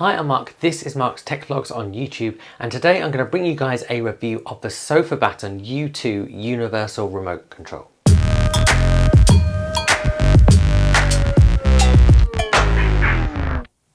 Hi, I'm Mark, this is Mark's Tech Vlogs on YouTube, and today I'm going to bring you guys a review of the SofaBaton U2 Universal Remote Control.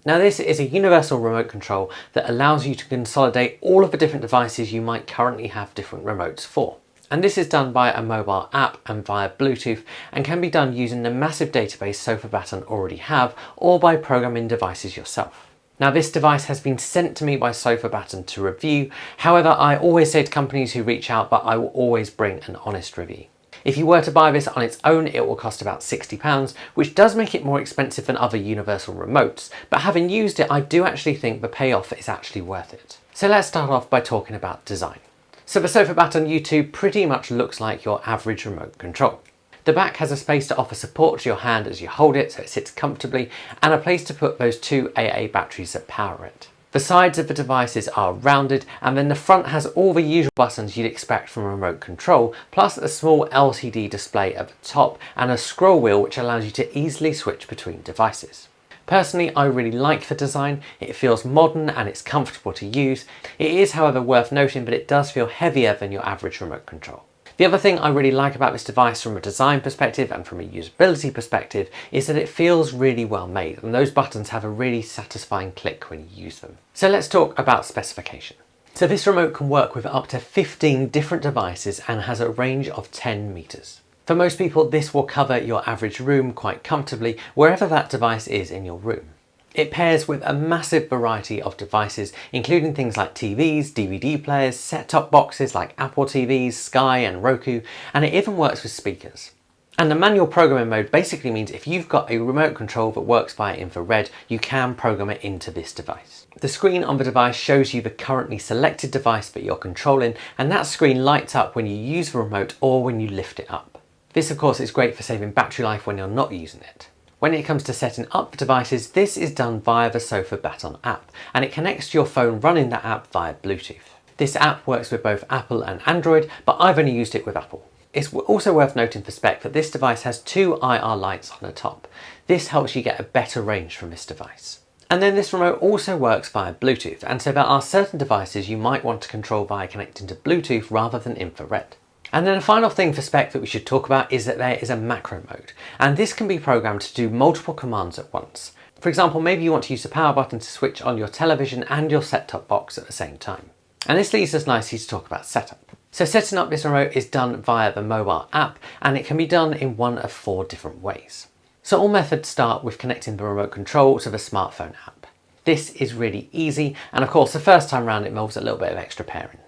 Now this is a universal remote control that allows you to consolidate all of the different devices you might currently have different remotes for. And this is done by a mobile app and via Bluetooth, and can be done using the massive database SofaBaton already have, or by programming devices yourself. Now this device has been sent to me by SofaBaton to review. However, I always say to companies who reach out, but I will always bring an honest review. If you were to buy this on its own, it will cost about £60, which does make it more expensive than other universal remotes, but having used it, I do actually think the payoff is actually worth it. So let's start off by talking about design. So the SofaBaton U2 pretty much looks like your average remote control. The back has a space to offer support to your hand as you hold it so it sits comfortably, and a place to put those two AA batteries that power it. The sides of the devices are rounded, and then the front has all the usual buttons you'd expect from a remote control, plus a small LCD display at the top and a scroll wheel which allows you to easily switch between devices. Personally, I really like the design. It feels modern and it's comfortable to use. It is, however, worth noting, but it does feel heavier than your average remote control. The other thing I really like about this device from a design perspective and from a usability perspective is that it feels really well made, and those buttons have a really satisfying click when you use them. So let's talk about specification. So this remote can work with up to 15 different devices and has a range of 10 meters. For most people, this will cover your average room quite comfortably, wherever that device is in your room. It pairs with a massive variety of devices, including things like TVs, DVD players, set-top boxes like Apple TVs, Sky and Roku, and it even works with speakers. And the manual programming mode basically means if you've got a remote control that works via infrared, you can program it into this device. The screen on the device shows you the currently selected device that you're controlling, and that screen lights up when you use the remote or when you lift it up. This of course is great for saving battery life when you're not using it. When it comes to setting up the devices, this is done via the SofaBaton app, and it connects to your phone running that app via Bluetooth. This app works with both Apple and Android, but I've only used it with Apple. It's also worth noting for spec that this device has two IR lights on the top. This helps you get a better range from this device. And then this remote also works via Bluetooth, and so there are certain devices you might want to control via connecting to Bluetooth rather than infrared. And then a final thing for spec that we should talk about is that there is a macro mode, and this can be programmed to do multiple commands at once. For example, maybe you want to use the power button to switch on your television and your set-top box at the same time. And this leads us nicely to talk about setup. So setting up this remote is done via the mobile app, and it can be done in one of 4 different ways. So all methods start with connecting the remote control to the smartphone app. This is really easy, and of course the first time round it involves a little bit of extra pairing.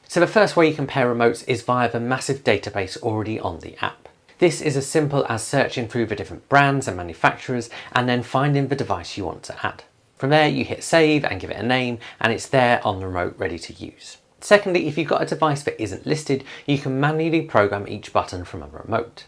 So the first way you can pair remotes is via the massive database already on the app. This is as simple as searching through the different brands and manufacturers and then finding the device you want to add. From there you hit save and give it a name, and it's there on the remote ready to use. Secondly, if you've got a device that isn't listed, you can manually program each button from a remote.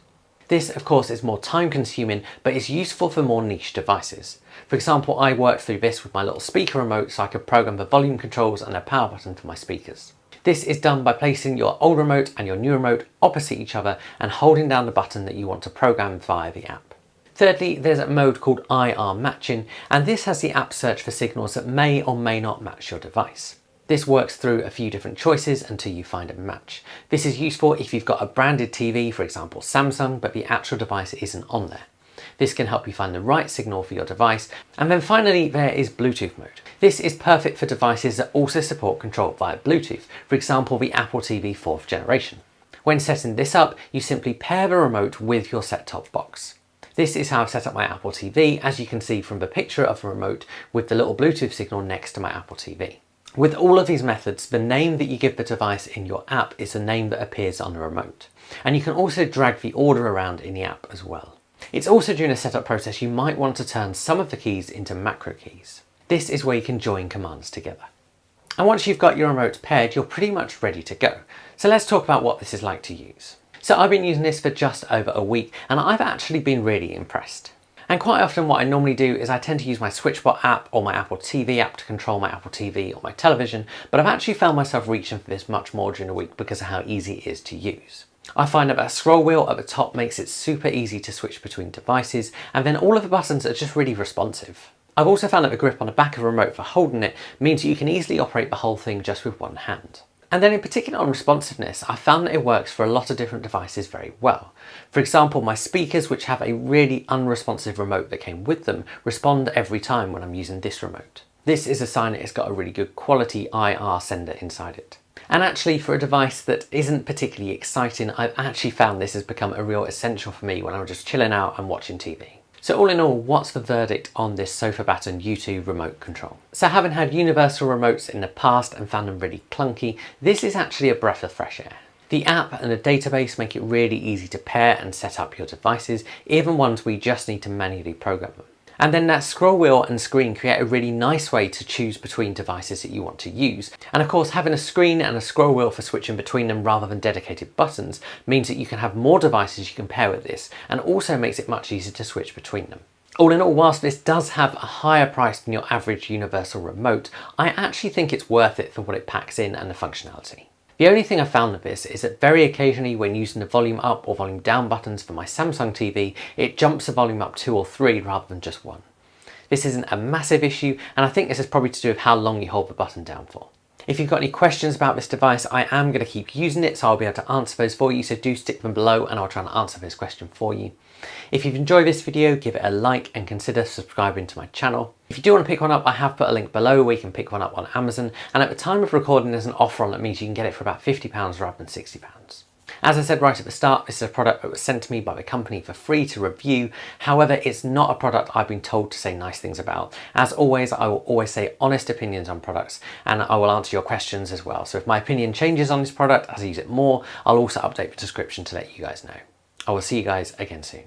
This of course is more time consuming, but is useful for more niche devices. For example, I worked through this with my little speaker remote so I could program the volume controls and a power button for my speakers. This is done by placing your old remote and your new remote opposite each other and holding down the button that you want to program via the app. Thirdly, there's a mode called IR matching, and this has the app search for signals that may or may not match your device. This works through a few different choices until you find a match. This is useful if you've got a branded TV, for example Samsung, but the actual device isn't on there. This can help you find the right signal for your device. And then finally, there is Bluetooth mode. This is perfect for devices that also support control via Bluetooth, for example the Apple TV 4th generation. When setting this up, you simply pair the remote with your set-top box. This is how I've set up my Apple TV, as you can see from the picture of the remote with the little Bluetooth signal next to my Apple TV. With all of these methods, the name that you give the device in your app is the name that appears on the remote. And you can also drag the order around in the app as well. It's also during the setup process you might want to turn some of the keys into macro keys. This is where you can join commands together. And once you've got your remotes paired, you're pretty much ready to go. So let's talk about what this is like to use. So I've been using this for just over a week, and I've actually been really impressed. And quite often what I normally do is I tend to use my SwitchBot app or my Apple TV app to control my Apple TV or my television, but I've actually found myself reaching for this much more during the week because of how easy it is to use. I find that scroll wheel at the top makes it super easy to switch between devices, and then all of the buttons are just really responsive. I've also found that the grip on the back of a remote for holding it means that you can easily operate the whole thing just with one hand. And then in particular on responsiveness, I found that it works for a lot of different devices very well. For example, my speakers, which have a really unresponsive remote that came with them, respond every time when I'm using this remote. This is a sign that it's got a really good quality IR sender inside it. And actually, for a device that isn't particularly exciting, I've actually found this has become a real essential for me when I'm just chilling out and watching TV. So all in all, what's the verdict on this SofaBaton U2 remote control? So having had universal remotes in the past and found them really clunky, this is actually a breath of fresh air. The app and the database make it really easy to pair and set up your devices, even ones where you just need to manually program them. And then that scroll wheel and screen create a really nice way to choose between devices that you want to use. And of course, having a screen and a scroll wheel for switching between them rather than dedicated buttons means that you can have more devices you can pair with this, and also makes it much easier to switch between them. All in all, whilst this does have a higher price than your average universal remote, I actually think it's worth it for what it packs in and the functionality. The only thing I found with this is that very occasionally when using the volume up or volume down buttons for my Samsung TV, it jumps the volume up 2 or 3 rather than just 1. This isn't a massive issue, and I think this is probably to do with how long you hold the button down for. If you've got any questions about this device, I am going to keep using it, so I'll be able to answer those for you, so do stick them below and I'll try and answer this question for you. If you've enjoyed this video, give it a like and consider subscribing to my channel. If you do want to pick one up, I have put a link below where you can pick one up on Amazon, and at the time of recording there's an offer on that means you can get it for about £50 rather than £60. As I said right at the start, this is a product that was sent to me by the company for free to review. However, it's not a product I've been told to say nice things about. As always, I will always say honest opinions on products, and I will answer your questions as well. So if my opinion changes on this product as I use it more, I'll also update the description to let you guys know. I will see you guys again soon.